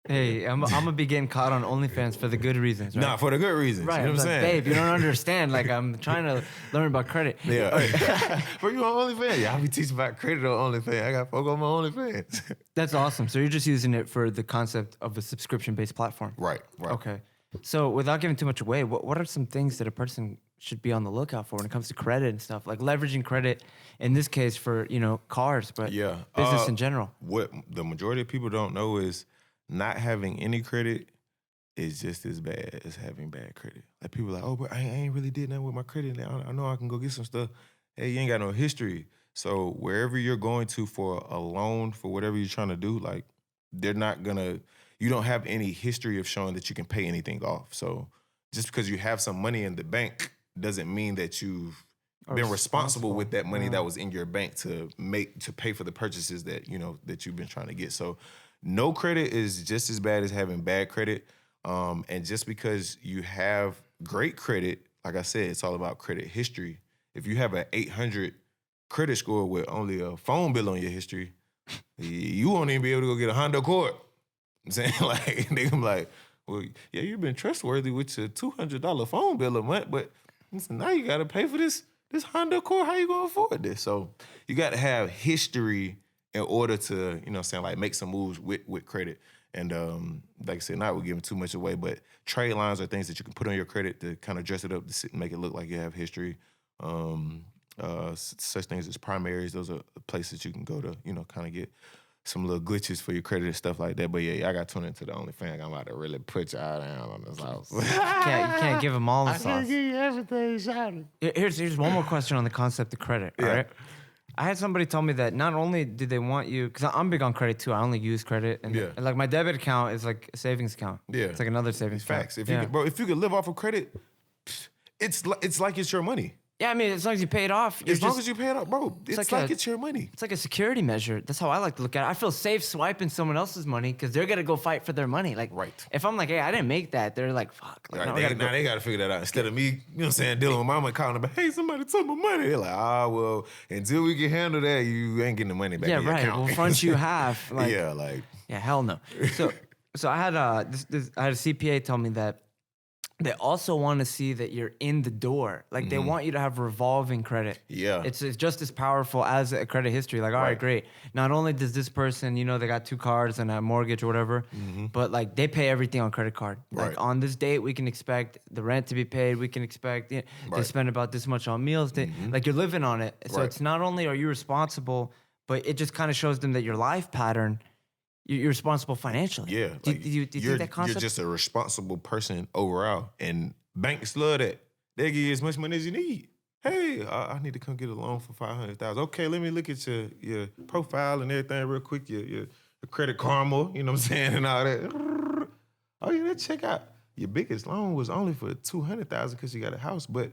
Hey, I'm gonna be getting caught on OnlyFans for the good reasons, right? Nah, for the good reasons. Right. You know what I'm like, saying? Babe, you don't understand. Like, I'm trying to learn about credit. Yeah. For you on OnlyFans? Yeah, I be teaching about credit on OnlyFans. I got folk on my OnlyFans. That's awesome. So you're just using it for the concept of a subscription-based platform. Right. Okay. So without giving too much away, what are some things that a person should be on the lookout for when it comes to credit and stuff? Like leveraging credit, in this case for, cars, but business in general. What the majority of people don't know is not having any credit is just as bad as having bad credit. Like people are like, oh, but I ain't really did nothing with my credit. I know I can go get some stuff. Hey, you ain't got no history. So wherever you're going to for a loan for whatever you're trying to do, like you don't have any history of showing that you can pay anything off. So just because you have some money in the bank doesn't mean that you've been responsible with that money that was in your bank to pay for the purchases that that you've been trying to get. So no credit is just as bad as having bad credit. And just because you have great credit, like I said, it's all about credit history. If you have an 800 credit score with only a phone bill on your history, you won't even be able to go get a Honda Accord. I'm saying, like, they can be like, well, yeah, you've been trustworthy with your $200 phone bill a month, but listen, now you got to pay for this Honda Accord. How you going to afford this? So you got to have history in order to, make some moves with credit. And like I said, not we're giving too much away, but trade lines are things that you can put on your credit to kind of dress it up, to make it look like you have history. Such things as primaries, those are places you can go to, kind of get some little glitches for your credit and stuff like that. But yeah, I got tuned into the OnlyFans. I'm about to really put y'all down on this house. You can't give them all the sauce. I can't give you everything, shawty. Here's one more question on the concept of credit. All right. I had somebody tell me that not only do they want you, because I'm big on credit too. I only use credit, and like my debit account is like a savings account. Yeah, it's like another savings account. Facts. If you could live off of credit, it's like it's your money. Yeah, I mean, as long as you pay it off. As long as you pay it off, bro, it's like it's your money. It's like a security measure. That's how I like to look at it. I feel safe swiping someone else's money because they're going to go fight for their money. Like, if I'm like, hey, I didn't make that, they're like, fuck. Like, now they got to figure that out. Instead of me, dealing with mama calling them, hey, somebody took my money. They're like, well, until we can handle that, you ain't getting the money back in your account. Well, front you have. Like, yeah, hell no. So I had I had a CPA tell me that they also want to see that you're in the door. Like they want you to have revolving credit. Yeah. It's just as powerful as a credit history. Like, all right, great. Not only does this person, they got 2 cars and a mortgage or whatever, but like they pay everything on credit card. Like on this date, we can expect the rent to be paid. We can expect they spend about this much on meals. Like you're living on it. So it's not only are you responsible, but it just kind of shows them that your life pattern, you're responsible financially. Yeah. Do you think that concept? You're just a responsible person overall. And banks love that. They give you as much money as you need. Hey, I need to come get a loan for $500,000. Okay, let me look at your profile and everything real quick, your credit karma, you know what I'm saying, and all that. Oh, yeah, let's check out. Your biggest loan was only for $200,000 because you got a house, but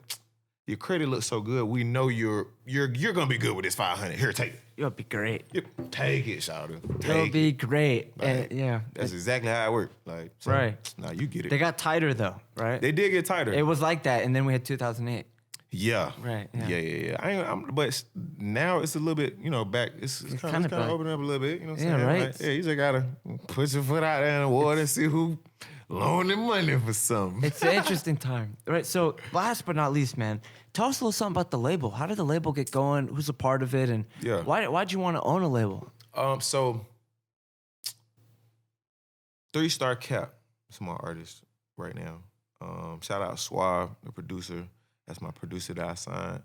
your credit looks so good. We know you're gonna be good with this $500. Here, take it. You'll be great. Take it, shawty. It'll be great. Like, that's exactly how it worked. Like, so, nah, you get it. They got tighter though, right? They did get tighter. It was like that, and then we had 2008. Yeah. Right. Yeah. But now it's a little bit, back. It's kind of opening up a little bit. You know what I'm saying? Right. Like, you just gotta put your foot out there in the water and see who loaning money for something. It's an interesting time, right? So last but not least, man, tell us a little something about the label. How did the label get going? Who's a part of it? And Yeah. why'd you want to own a label? So 3-Star Cap is my artist right now. Shout out Suave, the producer. That's my producer that I signed.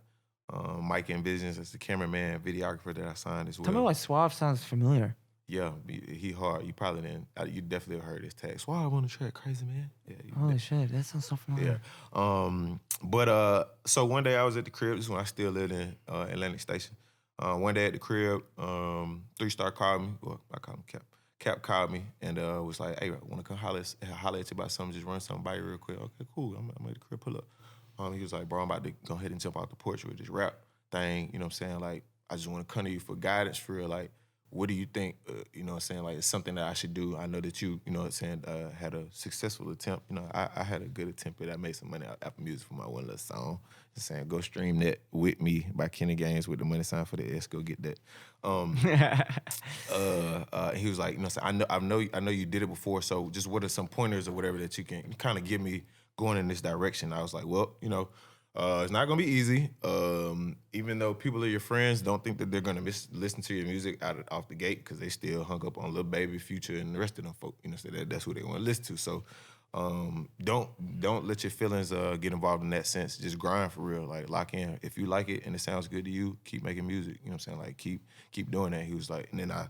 Mike and Visions, that's the cameraman, videographer that I signed as well. Tell me why Suave sounds familiar. Yeah, he hard. You probably didn't. You definitely heard his tag. Suave on the track, crazy man. Yeah. Holy shit, that sounds so familiar. Yeah. So one day I was at the crib. This is when I still lived in Atlantic Station. One day at the crib, 3-Star called me. Well, I call him Cap. Cap called me and was like, "Hey, I want to come holler at you about something. Just run something by you real quick." Okay, cool. I'm at the crib. Pull up. He was like, "Bro, I'm about to go ahead and jump out the porch with this rap thing. You know what I'm saying? Like, I just want to come to you for guidance for real. Like, what do you think? You know what I'm saying? Like, it's something that I should do. I know that you know what I'm saying, had a successful attempt. You know, I had a good attempt at that. I made some money out Apple Music for my one little song. Just saying, go stream that with me by Kenny Gaines with the money sign for the S. Go get that." He was like, you know, I know you did it before. So just what are some pointers or whatever that you can kind of give me going in this direction? I was like, well, you know, it's not gonna be easy. Even though people are your friends, don't think that they're gonna listen to your music off the gate because they still hung up on Lil Baby, Future, and the rest of them folk. You know, so that's who they want to listen to. So don't let your feelings get involved in that sense. Just grind for real. Like, lock in. If you like it and it sounds good to you, keep making music. You know what I'm saying? Like, keep doing that. He was like, and then I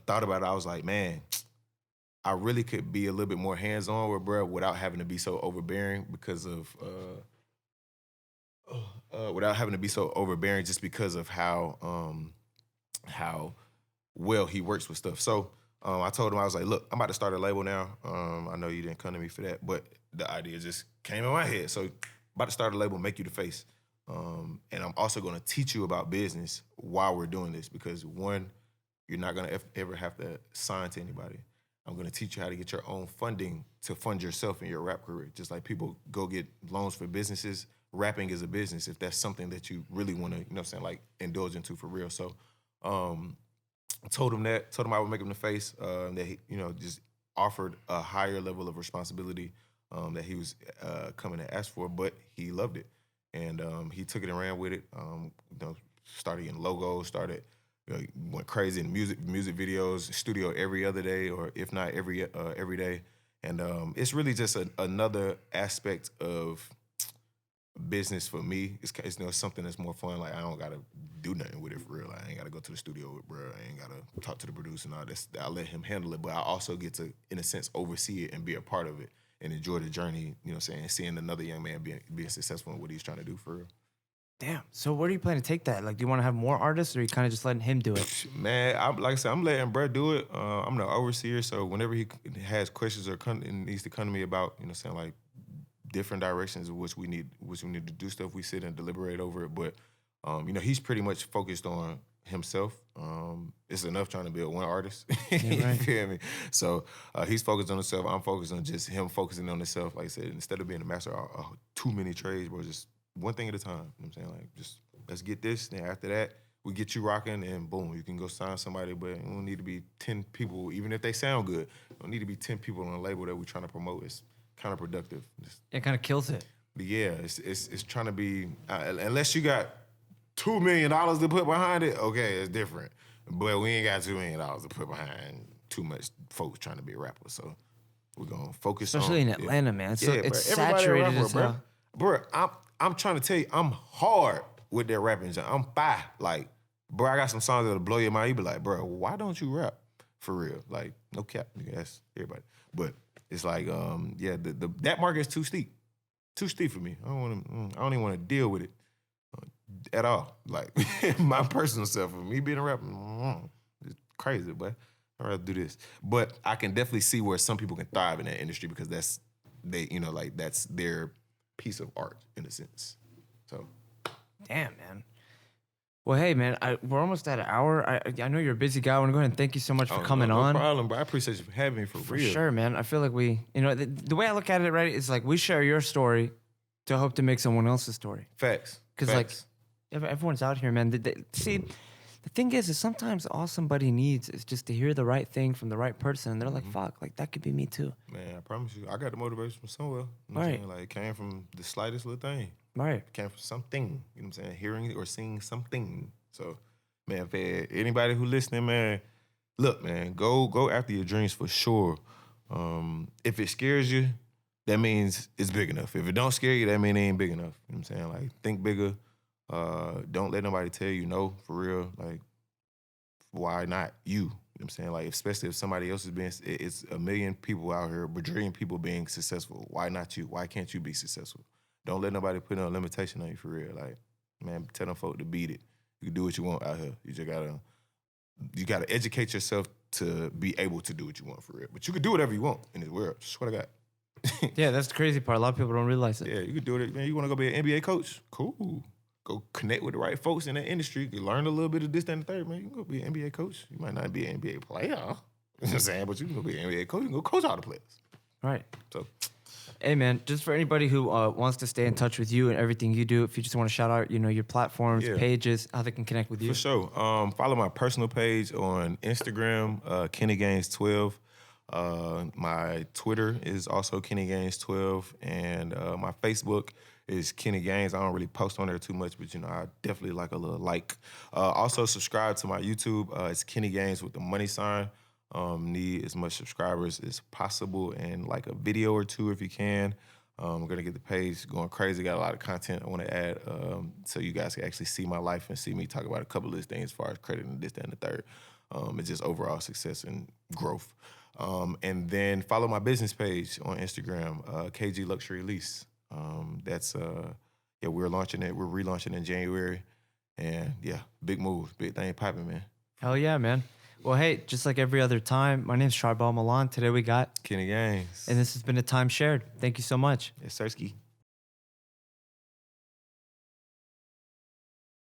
thought about it. I was like, man, I really could be a little bit more hands-on with bruh without having to be so overbearing because of just because of how well he works with stuff. So I told him, I was like, look, I'm about to start a label now. I know you didn't come to me for that, but the idea just came in my head. So about to start a label, make you the face. And I'm also going to teach you about business while we're doing this because one, you're not going to ever have to sign to anybody. I'm going to teach you how to get your own funding to fund yourself in your rap career. Just like people go get loans for businesses, rapping is a business if that's something that you really want to, you know what I'm saying, like indulge into for real. So I told him I would make him the face, that he, you know, just offered a higher level of responsibility that he was coming to ask for, but he loved it. And he took it and ran with it, you know, started getting logos, went crazy in music videos, studio every other day, or if not every day. And it's really just another aspect of business for me. It's you know, something that's more fun. Like, I don't gotta do nothing with it for real. I ain't gotta go to the studio with bro. I ain't gotta talk to the producer and all this. I let him handle it, but I also get to, in a sense, oversee it and be a part of it and enjoy the journey. You know what I'm saying? Seeing another young man being successful in what he's trying to do for real. Damn. So where do you plan to take that? Like, do you want to have more artists, or are you kind of just letting him do it? Man, like I said, I'm letting Brett do it. I'm the overseer, so whenever he has questions or needs to come to me about, you know, saying like different directions of which we need to do stuff, we sit and deliberate over it. But you know, he's pretty much focused on himself. It's enough trying to build one artist. Yeah, right. You feel me? So he's focused on himself. I'm focused on just him focusing on himself. Like I said, instead of being a master of too many trades, bro, just one thing at a time. You know what I'm saying? Like, just let's get this. Then after that, we get you rocking, and boom, you can go sign somebody. But it don't need to be 10 people, even if they sound good. It don't need to be 10 people on a label that we're trying to promote. It's kind of productive. It kind of kills it. But yeah, it's trying to be, unless you got $2 million to put behind it, okay, it's different. But we ain't got $2 million to put behind too much folks trying to be a rapper. So we're going to focus Especially in Atlanta, man. So it's saturated as hell. Bro, I'm trying to tell you, I'm hard with that rapping. I'm fire. Like, bro, I got some songs that'll blow your mind. You be like, bro, why don't you rap? For real. Like, no cap. Nigga, that's everybody. But it's like, yeah, that market is too steep. Too steep for me. I don't even want to deal with it at all. Like, my personal self, for me being a rapper, it's crazy, but I'd rather do this. But I can definitely see where some people can thrive in that industry because that's their piece of art in a sense. So, damn, man. Well, hey, man, we're almost at an hour. I know you're a busy guy. I want to go ahead and thank you so much for coming on. No problem, bro. I appreciate you for having me for real. For sure, man. I feel like we, you know, the way I look at it, right, is like we share your story to hope to make someone else's story. Facts. Because, like, everyone's out here, man. See, the The thing is sometimes all somebody needs is just to hear the right thing from the right person. And they're like, fuck, like that could be me too. Man, I promise you, I got the motivation from somewhere. You know what I'm Right. saying? Like, it came from the slightest little thing. Right. It came from something. You know what I'm saying? Hearing or seeing something. So, man, for anybody who listening, man, look, man, go after your dreams for sure. If it scares you, that means it's big enough. If it don't scare you, that means it ain't big enough. You know what I'm saying? Like, think bigger. Don't let nobody tell you no, for real. Like, why not you? You know what I'm saying? Like, especially if somebody else is being, it's a million people out here, bajillion people being successful. Why not you? Why can't you be successful? Don't let nobody put no limitation on you, for real. Like, man, tell them folk to beat it. You can do what you want out here. You just gotta educate yourself to be able to do what you want, for real. But you can do whatever you want in this world. Swear to God. Yeah, that's the crazy part. A lot of people don't realize it. Yeah, you can do it. Man, you want to go be an NBA coach? Cool. Go connect with the right folks in that industry. You learn a little bit of this, that, and the third, man. You can go be an NBA coach. You might not be an NBA player. You know what I'm saying? But you can go be an NBA coach. You can go coach all the players. Right. So, Hey, man, just for anybody who wants to stay in touch with you and everything you do, if you just want to shout out, your platforms, Yeah. pages, how they can connect with you. for sure. Follow my personal page on Instagram, KennyGaines12. My Twitter is also KennyGaines12. And my Facebook is Kenny Gaines. I don't really post on there too much, but, I definitely like a little like. Also, subscribe to my YouTube. It's Kenny Gaines with the money sign. Need as much subscribers as possible and like a video or two if you can. I'm going to get the page going crazy. Got a lot of content I want to add so you guys can actually see my life and see me talk about a couple of these things as far as credit and this, that, and the third. It's just overall success and growth. And then follow my business page on Instagram, KG Luxury Lease. We're launching it. We're relaunching in January. And yeah, big move, big thing popping, man. Hell yeah, man. Well, hey, just like every other time, my name's Charbel Milan. Today we got Kenny Gaines. and this has been a time shared. Thank you so much. Yes, Sirski.